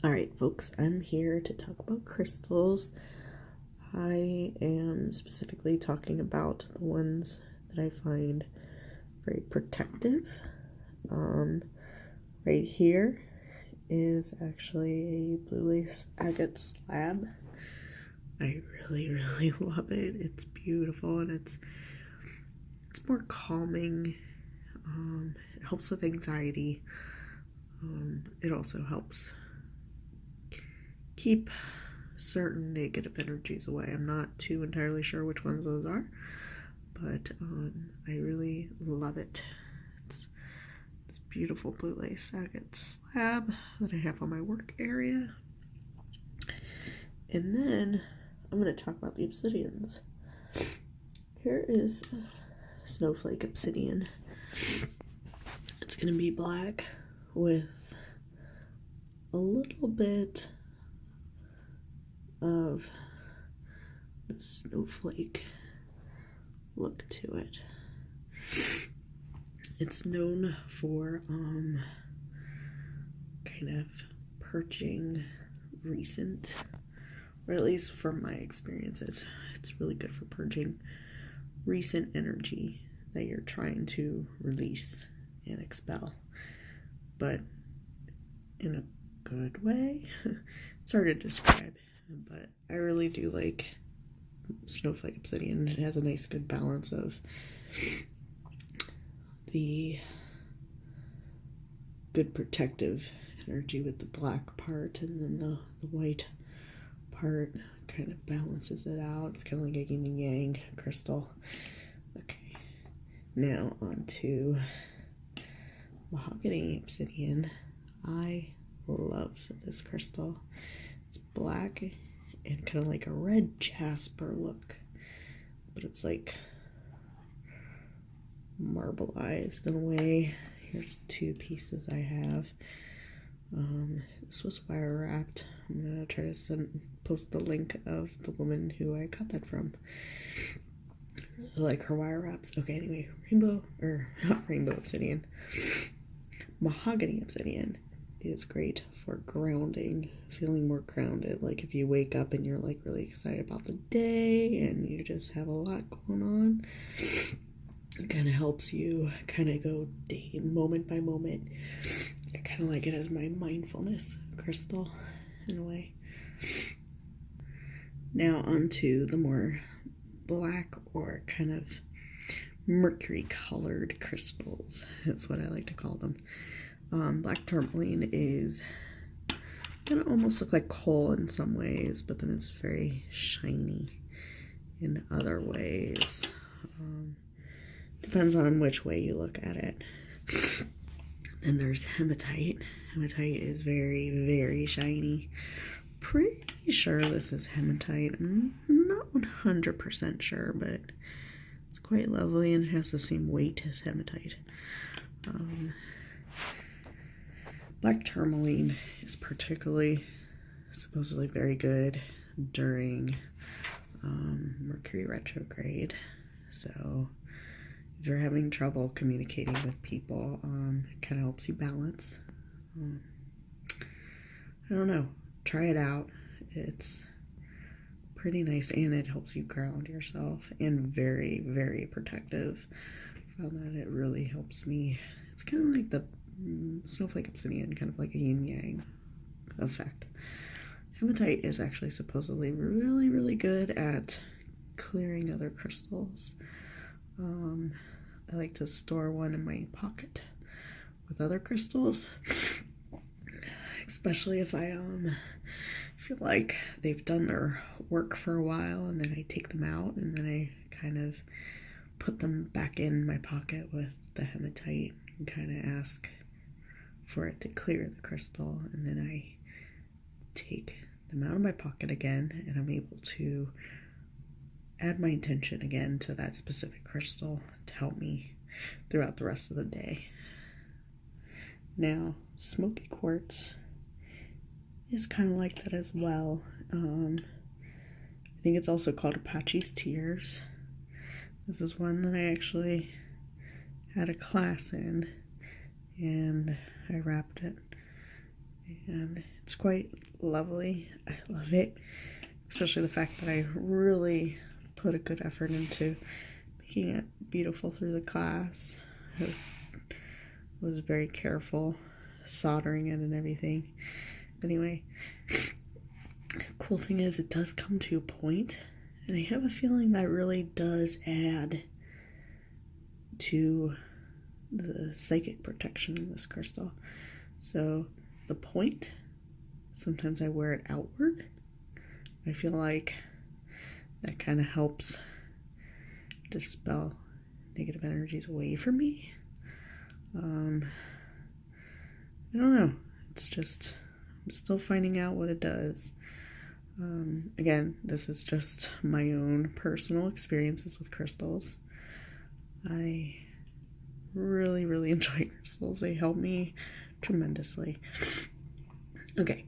Alright, folks, I'm here to talk about crystals. I am specifically talking about the ones that I find very protective. Right here is actually a blue lace agate slab. I really love it. It's beautiful and it's more calming. It helps with anxiety. It also helps keep certain negative energies away. I'm not too entirely sure which ones those are, but I really love it. It's this beautiful blue lace agate slab that I have on my work area. And then I'm going to talk about the obsidians. Here is Snowflake Obsidian. It's going to be black with a little bit of the snowflake look to it. It's known for kind of purging recent, or at least from my experiences, it's really good for purging recent energy that you're trying to release and expel, but in a good way. It's hard to describe, but I really do like Snowflake Obsidian. It has a nice good balance of the good protective energy with the black part, and then the white part kind of balances it out. It's kind of like a yin and yang crystal. Okay, now on to Mahogany Obsidian. I love this crystal. It's black and kind of like a red jasper look, but it's like marbleized in a way. Here's two pieces I have. This was wire wrapped. I'm gonna try to post the link of the woman who I got that from. I like her wire wraps. Okay, anyway, not rainbow obsidian. Mahogany Obsidian is great for grounding, feeling more grounded. Like if you wake up and you're like really excited about the day and you just have a lot going on, it kind of helps you kind of go day moment by moment. I kind of like it as my mindfulness crystal in a way. Now onto the more black or kind of mercury colored crystals. That's what I like to call them. Black tourmaline is gonna almost look like coal in some ways, but then it's very shiny in other ways. Depends on which way you look at it. Then there's hematite. Hematite is very shiny. Pretty sure this is hematite. I'm not 100% sure, but it's quite lovely and it has the same weight as hematite. Black tourmaline is particularly supposedly very good during Mercury retrograde. So if you're having trouble communicating with people, it kind of helps you balance. I don't know. Try it out. It's pretty nice and it helps you ground yourself and very protective. I found that it really helps me. It's kind of like the Snowflake Obsidian, kind of like a yin-yang effect. Hematite is actually supposedly really good at clearing other crystals. I like to store one in my pocket with other crystals, especially if I feel like they've done their work for a while, and then I take them out and then I kind of put them back in my pocket with the hematite and kind of ask for it to clear the crystal, and then I take them out of my pocket again and I'm able to add my intention again to that specific crystal to help me throughout the rest of the day. Now, smoky quartz is kind of like that as well. I think it's also called Apache's Tears. This is one that I actually had a class in, and I wrapped it, and It's quite lovely. I love it, especially the fact that I really put a good effort into making it beautiful through the class. I was very careful soldering it and everything. Anyway, the cool thing is it does come to a point, and I have a feeling that really does add to the psychic protection in this crystal. So the point, sometimes I wear it outward. I feel like that kind of helps dispel negative energies away from me. I don't know. It's just, I'm still finding out what it does. Again, this is just my own personal experiences with crystals. I really, really enjoy crystals. They help me tremendously. Okay,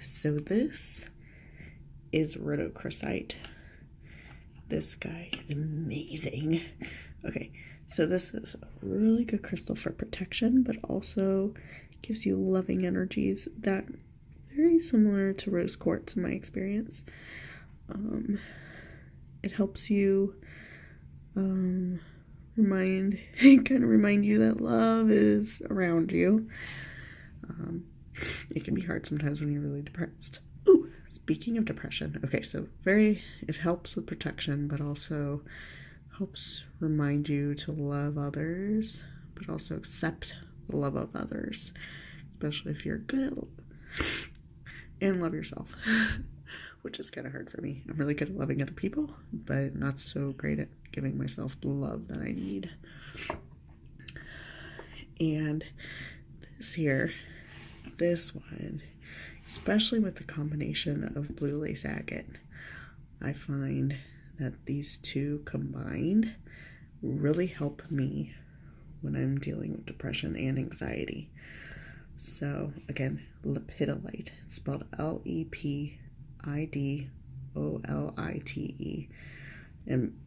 so this is rhodochrosite. This guy is amazing. Okay, so this is a really good crystal for protection, but also gives you loving energies that very similar to rose quartz in my experience. It helps you remind you that love is around you. It can be hard sometimes when you're really depressed. Ooh, speaking of depression, okay, so it helps with protection, but also helps remind you to love others, but also accept the love of others, especially if you're good at and love yourself, which is kind of hard for me. I'm really good at loving other people, but not so great at giving myself the love that I need. And this one, especially with the combination of blue lace agate, I find that these two combined really help me when I'm dealing with depression and anxiety. So again, lepidolite, it's spelled Lepidolite, and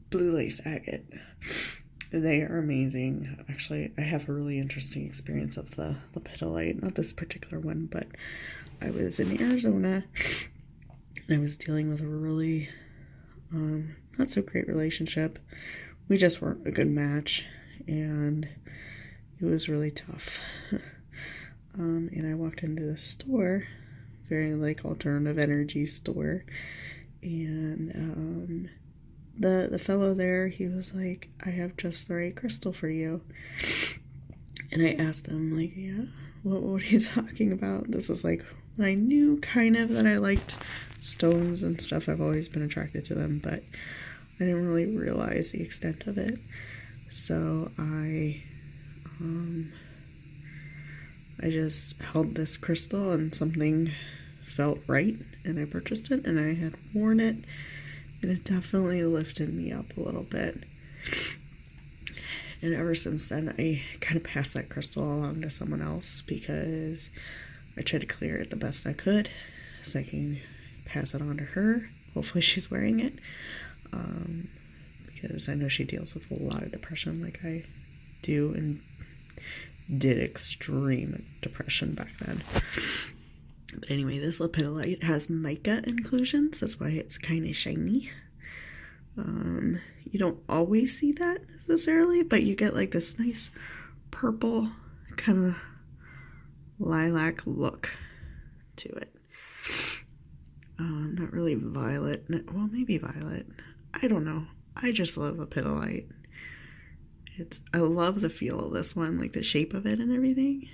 blue lace agate. They are amazing. Actually, I have a really interesting experience of the lepidolite, not this particular one, but I was in Arizona and I was dealing with a really not so great relationship. We just weren't a good match, and it was really tough. And I walked into the store, very like alternative energy store, and the fellow there, he was like, I have just the right crystal for you. And I asked him, like, yeah, what are you talking about? This was like when I knew kind of that I liked stones and stuff. I've always been attracted to them, but I didn't really realize the extent of it. So I just held this crystal and something felt right, and I purchased it, and I had worn it, and it definitely lifted me up a little bit. And ever since then, I kind of passed that crystal along to someone else because I tried to clear it the best I could so I can pass it on to her. Hopefully she's wearing it, because I know she deals with a lot of depression like I do, and did extreme depression back then. But anyway, this lepidolite has mica inclusions. That's why it's kind of shiny. You don't always see that necessarily, but you get like this nice purple kind of lilac look to it. Not really violet. Well, maybe violet. I don't know. I just love lepidolite. I love the feel of this one, like the shape of it and everything.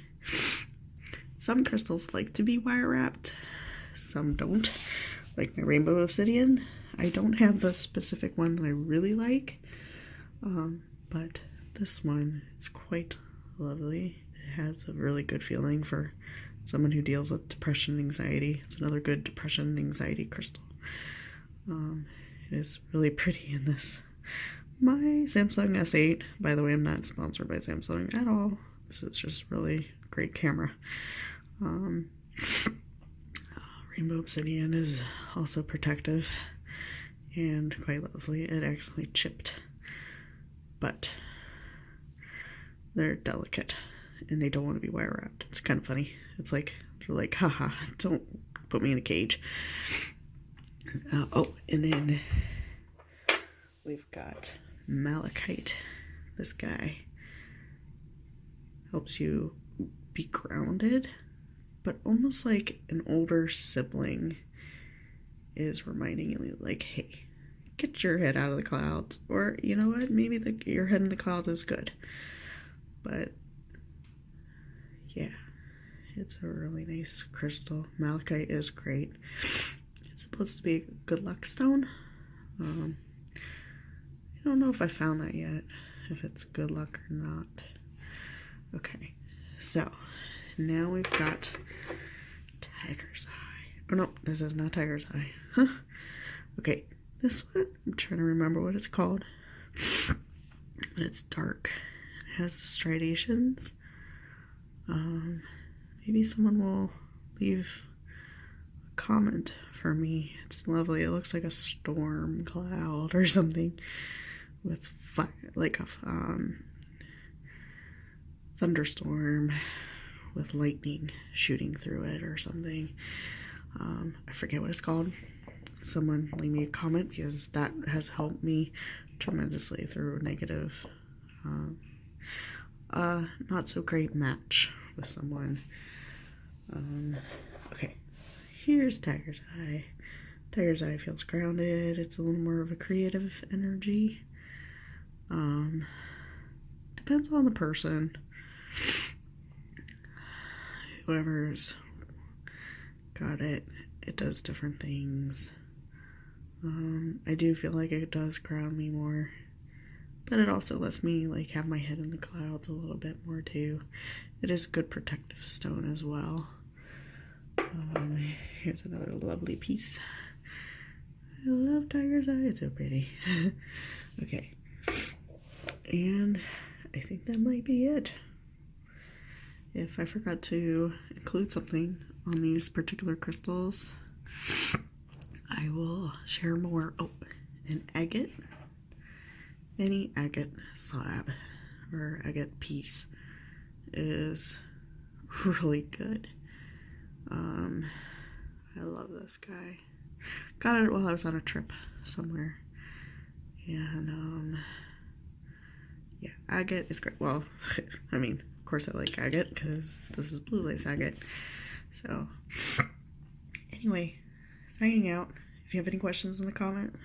Some crystals like to be wire wrapped, some don't. Like my rainbow obsidian, I don't have the specific one that I really like, but this one is quite lovely. It has a really good feeling for someone who deals with depression and anxiety. It's another good depression and anxiety crystal. It is really pretty in this. My Samsung S8, by the way, I'm not sponsored by Samsung at all. This is just really great camera. Rainbow obsidian is also protective and quite lovely. It actually chipped, but they're delicate and they don't want to be wire wrapped. It's kind of funny. It's like Like, haha, don't put me in a cage. Oh, and then we've got malachite. This guy helps you be grounded, but almost like an older sibling is reminding you, like, hey, get your head out of the clouds. Or, you know what, maybe your head in the clouds is good. But, yeah, it's a really nice crystal. Malachite is great. It's supposed to be a good luck stone. I don't know if I found that yet, if it's good luck or not. Okay, so now we've got Tiger's Eye. Oh no, this is not Tiger's Eye. Huh? Okay, this one, I'm trying to remember what it's called. But it's dark. It has the striations. Maybe someone will leave a comment for me. It's lovely. It looks like a storm cloud or something with fire, like a thunderstorm with lightning shooting through it or something. I forget what it's called. Someone leave me a comment, because that has helped me tremendously through negative, not so great match with someone. Okay, here's Tiger's Eye. Tiger's Eye feels grounded. It's a little more of a creative energy. Depends on the person. Whoever's got it, it does different things. I do feel like it does ground me more, but it also lets me like have my head in the clouds a little bit more too. It is a good protective stone as well. Here's another lovely piece. I love Tiger's Eye, it's so pretty. Okay, and I think that might be it. If I forgot to include something on these particular crystals, I will share more. Oh, an agate. Any agate slab or agate piece is really good. I love this guy. Got it while I was on a trip somewhere. And, yeah, agate is great. Well, I mean, of course I like agate because this is blue lace agate. So, anyway, signing out. If you have any questions in the comment,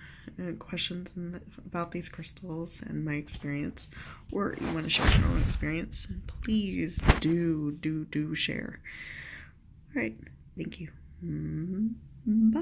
about these crystals and my experience, or you want to share your own experience, please do share. All right, thank you. Bye.